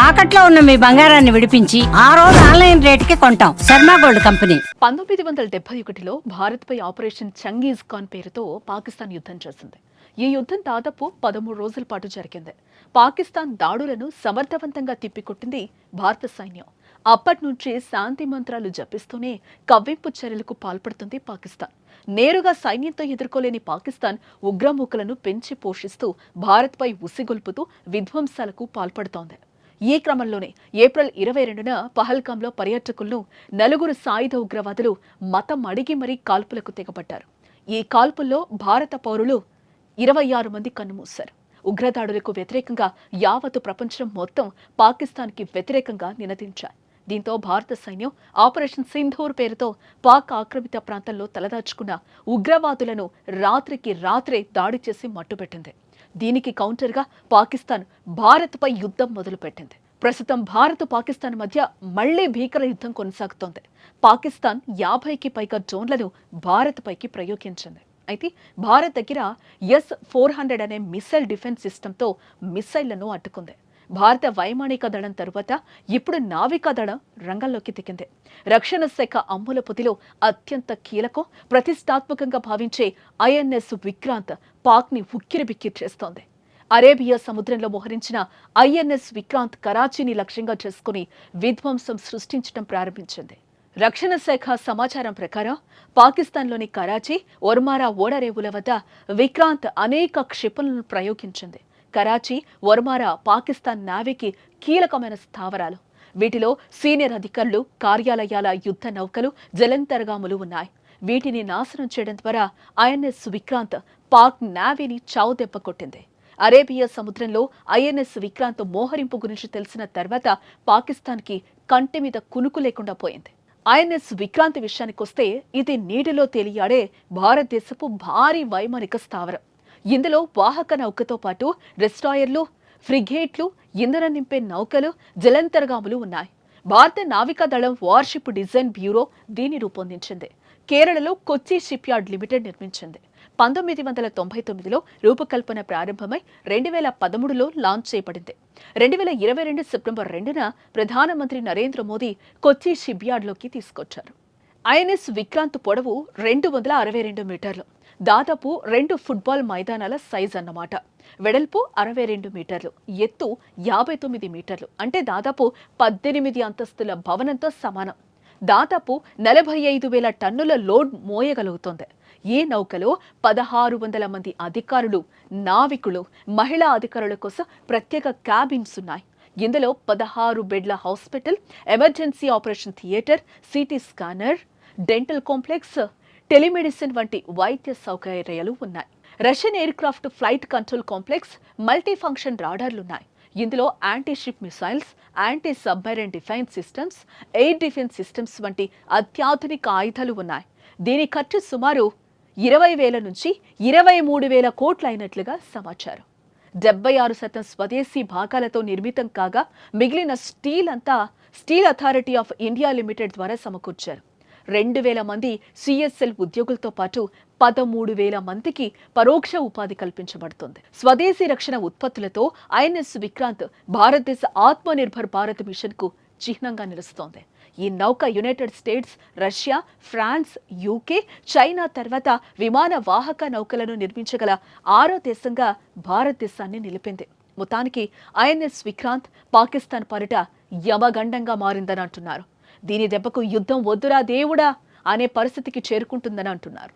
తాకట్లో ఉన్న మీ బంగారాన్ని విడిపించి ఆ రోజు ఆన్లైన్ రేటుకి కొంటాం. Sharma gold company. 1971లో భారత్పై ఆపరేషన్ చంగీజ్ ఖాన్ పేరుతో పాకిస్తాన్ యుద్ధం చేసింది. ఈ యుద్ధం దాదాపు 13 రోజుల పాటు జరిగింది. పాకిస్తాన్ దాడులను సమర్థవంతంగా తిప్పికొట్టింది భారత సైన్యం. అప్పటి నుంచి శాంతి మంత్రాలు జపిస్తూనే కవ్వింపు చర్యలకు పాల్పడుతుంది పాకిస్తాన్. నేరుగా సైన్యంతో ఎదుర్కోలేని పాకిస్తాన్ ఉగ్రమూకలను పెంచి పోషిస్తూ భారత్పై ఉసిగొల్పుతూ విధ్వంసాలకు పాల్పడుతోంది. ఈ క్రమంలోనే ఏప్రిల్ 22న పహల్గాంలో పర్యాటకులను 4 సాయుధ ఉగ్రవాదులు మతం అడిగి మరీ కాల్పులకు తెగబడ్డారు. ఈ కాల్పుల్లో భారత పౌరులు 26 మంది కన్నుమూశారు. ఉగ్రదాడులకు వ్యతిరేకంగా యావత్తు ప్రపంచం మొత్తం పాకిస్తాన్కి వ్యతిరేకంగా నినదించారు. దీంతో భారత సైన్యం ఆపరేషన్ సింధూర్ పేరుతో పాక్ ఆక్రమిత ప్రాంతంలో తలదాచుకున్న ఉగ్రవాదులను రాత్రికి రాత్రే దాడి చేసి మట్టుబెట్టింది. దీనికి కౌంటర్గా పాకిస్తాన్ భారత్పై యుద్ధం మొదలుపెట్టింది. ప్రస్తుతం భారత్ పాకిస్తాన్ మధ్య మళ్లీ భీకర యుద్ధం కొనసాగుతోంది. పాకిస్తాన్ 50కి పైగా డ్రోన్లను భారత్ పైకి ప్రయోగించింది. అయితే భారత్ దగ్గర S-400 అనే మిసైల్ డిఫెన్స్ సిస్టంతో మిసైళ్లను అడ్డుకుంది. భారత వైమానిక దళం తరువాత ఇప్పుడు నావికా దళం రంగంలోకి దిగింది. రక్షణ శాఖ అమ్ముల పొదిలో అత్యంత కీలకం, ప్రతిష్టాత్మకంగా భావించే INS విక్రాంత్ పాక్ని ఉక్కిరిబిక్కిరి చేస్తోంది. అరేబియా సముద్రంలో మోహరించిన INS విక్రాంత్ కరాచీని లక్ష్యంగా చేసుకుని విధ్వంసం సృష్టించడం ప్రారంభించింది. రక్షణ శాఖ సమాచారం ప్రకారం పాకిస్తాన్లోని కరాచీ, ఒర్మారా ఓడరేవుల వద్ద విక్రాంత్ అనేక క్షిపణులను ప్రయోగించింది. కరాచీ, ఒర్మారా పాకిస్తాన్ నావీకి కీలకమైన స్థావరాలు. వీటిలో సీనియర్ అధికారులు, కార్యాలయాల, యుద్ధ నౌకలు, జలంతర్గాములు ఉన్నాయి. వీటిని నాశనం చేయడం ద్వారా INS విక్రాంత్ పాక్ నావీని చావుదెబ్బ కొట్టింది. అరేబియా సముద్రంలో INS విక్రాంత్ మోహరింపు గురించి తెలిసిన తర్వాత పాకిస్తాన్కి కంటి మీద కునుకు లేకుండా పోయింది. INS విక్రాంత్ విషయానికొస్తే ఇది నీటిలో తేలియాడే భారతదేశపు భారీ వైమానిక స్థావరం. ఇందులో వాహక నౌకతో పాటు రెస్టాయర్లు, ఫ్రిగేట్లు, ఇంధనం నింపే నౌకలు, జలంతర్గాములు ఉన్నాయి. భారత నావికా దళం వార్షిప్ డిజైన్ బ్యూరో దీన్ని రూపొందించింది. కేరళలో కొచ్చి షిప్ యార్డ్ లిమిటెడ్ నిర్మించింది. 1999లో రూపకల్పన ప్రారంభమై 2013లో లాంచ్ చేయబడింది. 2022 సెప్టెంబర్ 2న ప్రధానమంత్రి నరేంద్ర మోదీ కొచ్చి షిప్ యార్డ్లోకి తీసుకొచ్చారు. INS విక్రాంత్ పొడవు 262 మీటర్లు, దాదాపు 2 ఫుట్బాల్ మైదానాల సైజ్ అన్నమాట. వెడల్పు 62 మీటర్లు, ఎత్తు 59 మీటర్లు, అంటే దాదాపు 18 అంతస్తుల భవనంతో సమానం. దాదాపు 45,000 టన్నుల లోడ్ మోయగలుగుతోంది. ఈ నౌకలో 1,600 మంది అధికారులు, నావికులు, మహిళా అధికారుల కోసం ప్రత్యేక క్యాబిన్స్ ఉన్నాయి. ఇందులో 16 బెడ్ల hospital, emergency operation theatre, CT scanner, dental complex, telemedicine వంటి వైద్య సౌకర్యాలు ఉన్నాయి. Russian aircraft flight control complex, multi function రాడార్లున్నాయి. ఇందులో anti ship missiles, anti submarine defence systems, air defence systems వంటి అత్యాధునిక ఆయుధాలు ఉన్నాయి. దీని ఖర్చు సుమారు 20,000 నుంచి 23,000 కోట్లు అయినట్లుగా సమాచారం. 76% స్వదేశీ భాగాలతో నిర్మితం కాగా మిగిలిన స్టీల్ అంతా steel authority of India limited ద్వారా సమకూర్చారు. 2,000 మంది CSL ఉద్యోగులతో పాటు 13,000 మందికి పరోక్ష ఉపాధి కల్పించబడుతుంది. స్వదేశీ రక్షణ ఉత్పత్తులతో INS విక్రాంత్ భారతదేశ ఆత్మనిర్భర్ భారత్ మిషన్కు చిహ్నంగా నిలుస్తోంది. ఈ నౌక United States, Russia, France, UK, China తర్వాత విమాన వాహక నౌకలను నిర్మించగల 6వ దేశంగా భారతదేశాన్ని నిలిపింది. మొత్తానికి INS విక్రాంత్ పాకిస్తాన్ పాలిట యమగండంగా మారిందని అంటున్నారు. దీని దెబ్బకు యుద్ధం వద్దురా దేవుడా అనే పరిస్థితికి చేరుకుంటుందని అంటున్నారు.